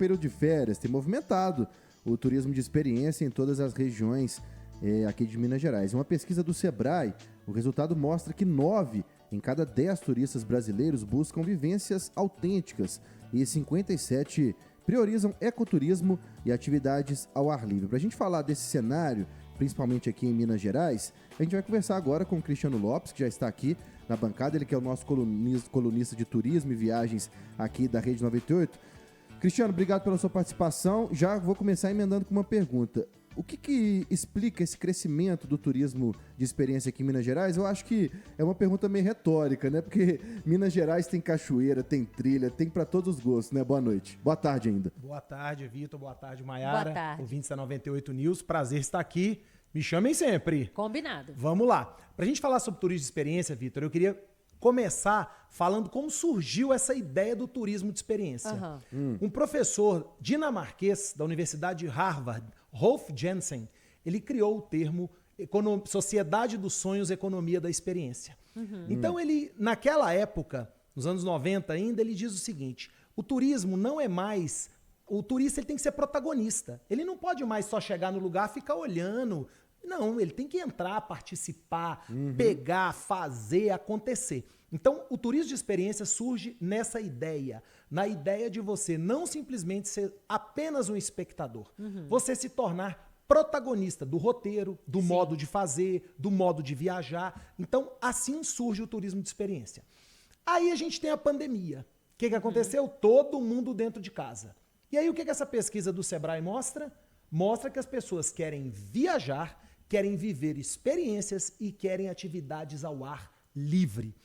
período de férias, tem movimentado o turismo de experiência em todas as regiões aqui de Minas Gerais. Uma pesquisa do Sebrae, o resultado mostra que 9 em cada 10 turistas brasileiros buscam vivências autênticas e 57 priorizam ecoturismo e atuidades ao ar livre. Para a gente falar desse cenário, principalmente aqui em Minas Gerais, a gente vai conversar agora com o Cristiano Lopes, que já está aqui na bancada, ele que é o nosso colunista de turismo e viagens aqui da Rede 98. Cristiano, obrigado pela sua participação. Já vou começar emendando com uma pergunta. O que explica esse crescimento do turismo de experiência aqui em Minas Gerais? Eu acho que é uma pergunta meio retórica, né? Porque Minas Gerais tem cachoeira, tem trilha, tem para todos os gostos, né? Boa noite. Boa tarde ainda. Boa tarde, Vitor. Boa tarde, Maiara. Boa tarde. Ouvintes da 98 News. Prazer estar aqui. Me chamem sempre. Combinado. Vamos lá. Pra gente falar sobre turismo de experiência, Vitor, eu queria começar falando como surgiu essa ideia do turismo de experiência. Um professor dinamarquês da Universidade de Harvard, Rolf Jensen, ele criou o termo Sociedade dos Sonhos, Economia da Experiência. Então ele, naquela época, nos anos 90 ainda, ele diz o seguinte: o turismo não é mais... O turista ele tem que ser protagonista. Ele não pode mais só chegar no lugar e ficar olhando. Não, ele tem que entrar, participar, pegar, fazer, acontecer. Então, o turismo de experiência surge nessa ideia, na ideia de você não simplesmente ser apenas um espectador, você se tornar protagonista do roteiro, do modo de fazer, do modo de viajar. Então, assim surge o turismo de experiência. Aí a gente tem a pandemia. O que aconteceu? Todo mundo dentro de casa. E aí o que essa pesquisa do Sebrae mostra? Mostra que as pessoas querem viajar, querem viver experiências e querem atividades ao ar livre.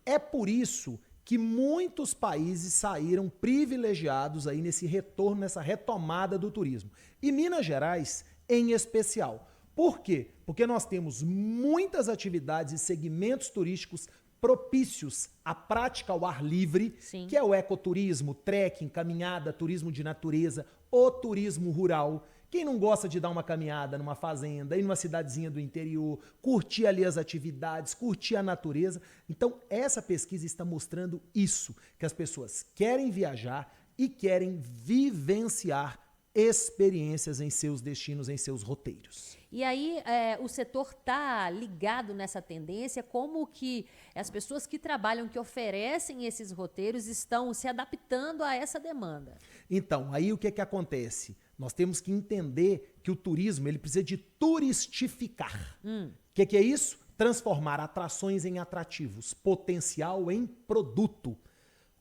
É por isso que muitos países saíram privilegiados aí nesse retorno, nessa retomada do turismo. E Minas Gerais, em especial. Por quê? Porque nós temos muitas atividades e segmentos turísticos propícios à prática ao ar livre, Sim. que é o ecoturismo, trekking, caminhada, turismo de natureza, o turismo rural. Quem não gosta de dar uma caminhada numa fazenda, ir numa cidadezinha do interior, curtir ali as atividades, curtir a natureza? Então, essa pesquisa está mostrando isso, que as pessoas querem viajar e querem vivenciar experiências em seus destinos, em seus roteiros. E aí o setor está ligado nessa tendência, como que as pessoas que trabalham, que oferecem esses roteiros estão se adaptando a essa demanda? Então, aí o que acontece? Nós temos que entender que o turismo ele precisa de turistificar. O que é isso? Transformar atrações em atrativos, potencial em produto.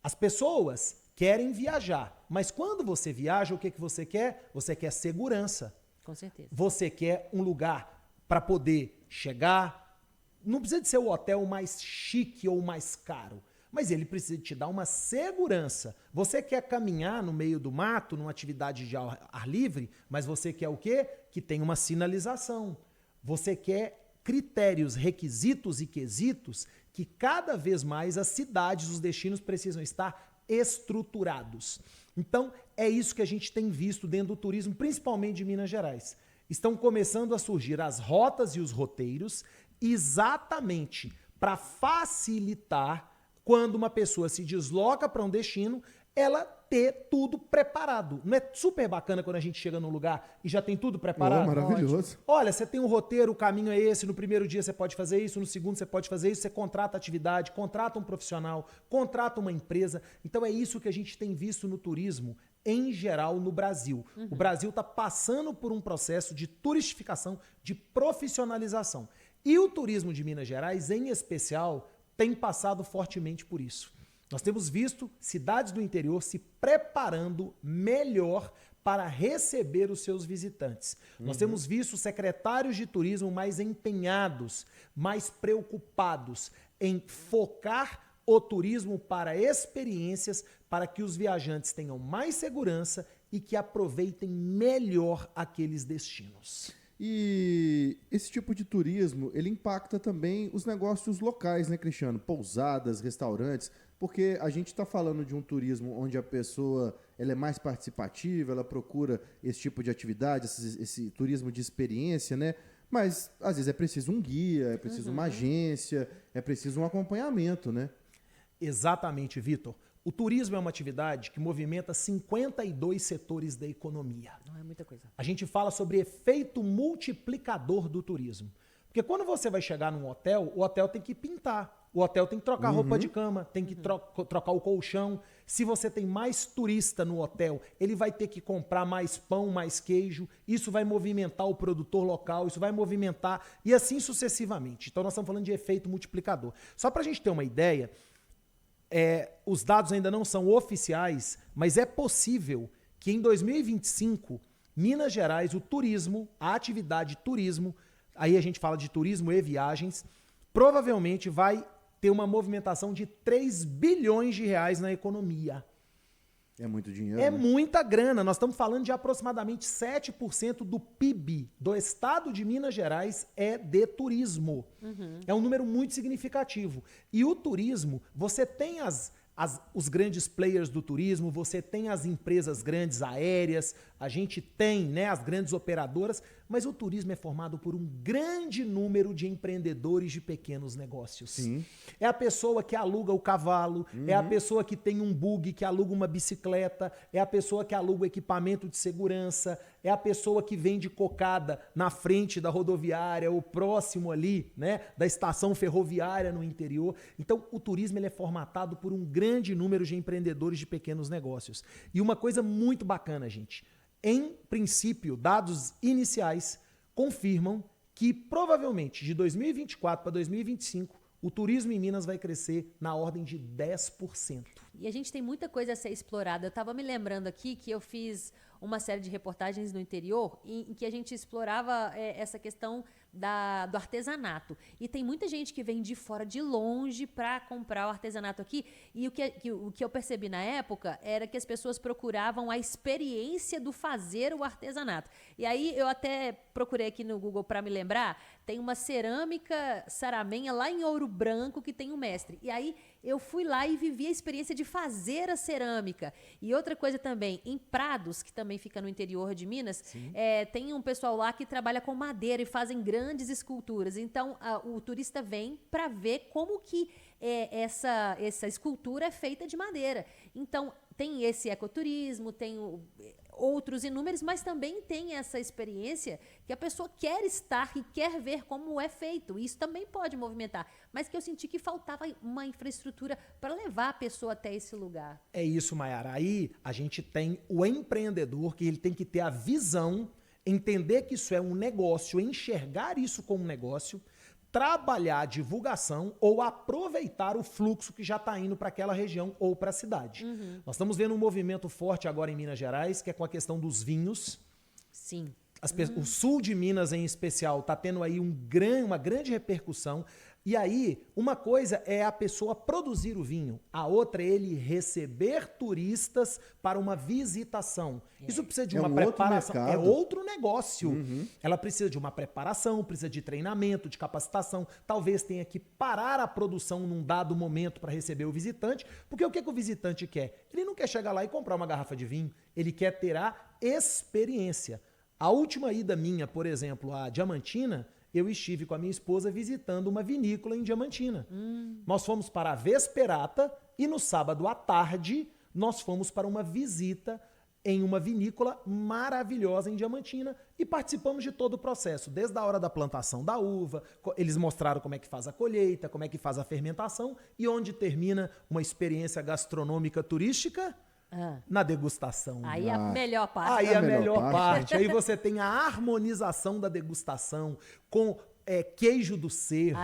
As pessoas querem viajar, mas quando você viaja, o que você quer? Você quer segurança. Com certeza. Você quer um lugar para poder chegar. Não precisa de ser o hotel mais chique ou mais caro, mas ele precisa te dar uma segurança. Você quer caminhar no meio do mato, numa atividade de ar livre, mas você quer o quê? Que tenha uma sinalização. Você quer critérios, requisitos e quesitos que cada vez mais as cidades, os destinos precisam estar estruturados. Então, é isso que a gente tem visto dentro do turismo, principalmente de Minas Gerais. Estão começando a surgir as rotas e os roteiros exatamente para facilitar quando uma pessoa se desloca para um destino, ela ter tudo preparado. Não é super bacana quando a gente chega num lugar e já tem tudo preparado? Maravilhoso. Ótimo. Olha, você tem um roteiro, o caminho é esse, no primeiro dia você pode fazer isso, no segundo você pode fazer isso, você contrata atividade, contrata um profissional, contrata uma empresa. Então é isso que a gente tem visto no turismo em geral no Brasil. O Brasil está passando por um processo de turistificação, de profissionalização. E o turismo de Minas Gerais, em especial, tem passado fortemente por isso. Nós temos visto cidades do interior se preparando melhor para receber os seus visitantes. Nós temos visto secretários de turismo mais empenhados, mais preocupados em focar o turismo para experiências, para que os viajantes tenham mais segurança e que aproveitem melhor aqueles destinos. E esse tipo de turismo, ele impacta também os negócios locais, né, Cristiano? Pousadas, restaurantes, porque a gente está falando de um turismo onde a pessoa ela é mais participativa, ela procura esse tipo de atividade, esse turismo de experiência, né? Mas, às vezes, é preciso um guia, é preciso uma agência, é preciso um acompanhamento, né? Exatamente, Vitor. O turismo é uma atividade que movimenta 52 setores da economia. Não é muita coisa. A gente fala sobre efeito multiplicador do turismo. Porque quando você vai chegar num hotel, o hotel tem que pintar. O hotel tem que trocar roupa de cama, tem que trocar o colchão. Se você tem mais turista no hotel, ele vai ter que comprar mais pão, mais queijo. Isso vai movimentar o produtor local, isso vai movimentar e assim sucessivamente. Então nós estamos falando de efeito multiplicador. Só para a gente ter uma ideia, os dados ainda não são oficiais, mas é possível que em 2025, Minas Gerais, o turismo, a atividade turismo, aí a gente fala de turismo e viagens, provavelmente vai ter uma movimentação de 3 bilhões de reais na economia. É muito dinheiro. É né? muita grana. Nós estamos falando de aproximadamente 7% do PIB do estado de Minas Gerais é de turismo. É um número muito significativo. E o turismo, você tem os grandes players do turismo, você tem as empresas grandes aéreas, a gente tem, né, as grandes operadoras, mas o turismo é formado por um grande número de empreendedores de pequenos negócios. Sim. É a pessoa que aluga o cavalo, é a pessoa que tem um bug, que aluga uma bicicleta, é a pessoa que aluga o equipamento de segurança, é a pessoa que vende cocada na frente da rodoviária, ou próximo ali, né, da estação ferroviária no interior. Então, o turismo ele é formatado por um grande número de empreendedores de pequenos negócios. E uma coisa muito bacana, gente, em princípio, dados iniciais confirmam que provavelmente de 2024 para 2025 o turismo em Minas vai crescer na ordem de 10%. E a gente tem muita coisa a ser explorada. Eu estava me lembrando aqui que eu fiz uma série de reportagens no interior em que a gente explorava essa questão do artesanato. E tem muita gente que vem de fora, de longe, para comprar o artesanato aqui. E o que eu percebi na época era que as pessoas procuravam a experiência do fazer o artesanato. E aí eu até procurei aqui no Google para me lembrar, tem uma cerâmica saramenha lá em Ouro Branco que tem um mestre. E aí eu fui lá e vivi a experiência de fazer a cerâmica. E outra coisa também, em Prados, que também fica no interior de Minas, tem um pessoal lá que trabalha com madeira e fazem grandes esculturas. Então, o turista vem para ver como que essa escultura é feita de madeira. Então, tem esse ecoturismo, tem outros inúmeros, mas também tem essa experiência que a pessoa quer estar e quer ver como é feito. Isso também pode movimentar, mas que eu senti que faltava uma infraestrutura para levar a pessoa até esse lugar. É isso, Mayara. Aí a gente tem o empreendedor que ele tem que ter a visão, entender que isso é um negócio, enxergar isso como um negócio, trabalhar a divulgação ou aproveitar o fluxo que já está indo para aquela região ou para a cidade. Nós estamos vendo um movimento forte agora em Minas Gerais, que é com a questão dos vinhos. Sim. O sul de Minas, em especial, está tendo aí uma grande repercussão. E aí, uma coisa é a pessoa produzir o vinho, a outra é ele receber turistas para uma visitação. Isso precisa de uma preparação, é outro negócio. Ela precisa de uma preparação, precisa de treinamento, de capacitação. Talvez tenha que parar a produção num dado momento para receber o visitante, porque o que o visitante quer? Ele não quer chegar lá e comprar uma garrafa de vinho, ele quer ter a experiência. A última ida minha, por exemplo, a Diamantina, eu estive com a minha esposa visitando uma vinícola em Diamantina. Nós fomos para a Vesperata e no sábado à tarde nós fomos para uma visita em uma vinícola maravilhosa em Diamantina e participamos de todo o processo, desde a hora da plantação da uva, eles mostraram como é que faz a colheita, como é que faz a fermentação e onde termina uma experiência gastronômica turística. Na degustação. Aí a melhor parte. Aí a melhor parte. Aí você tem a harmonização da degustação com queijo do cerro,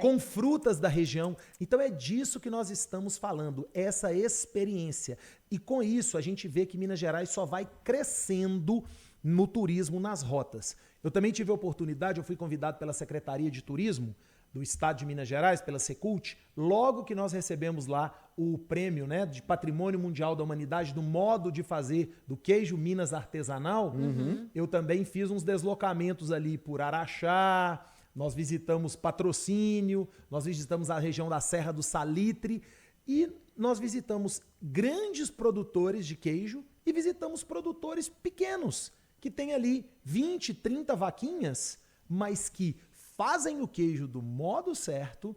com frutas da região. Então é disso que nós estamos falando, essa experiência. E com isso a gente vê que Minas Gerais só vai crescendo no turismo, nas rotas. Eu também tive a oportunidade, eu fui convidado pela Secretaria de Turismo do Estado de Minas Gerais, pela Secult, logo que nós recebemos lá o prêmio, né, de Patrimônio Mundial da Humanidade do modo de fazer do queijo Minas artesanal, eu também fiz uns deslocamentos ali por Araxá, nós visitamos Patrocínio, nós visitamos a região da Serra do Salitre e nós visitamos grandes produtores de queijo e visitamos produtores pequenos, que têm ali 20, 30 vaquinhas, mas que fazem o queijo do modo certo,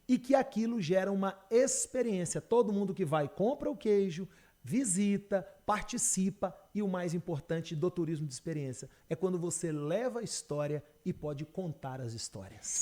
e que aquilo gera uma experiência. Todo mundo que vai compra o queijo, visita, participa e o mais importante do turismo de experiência é quando você leva a história e pode contar as histórias.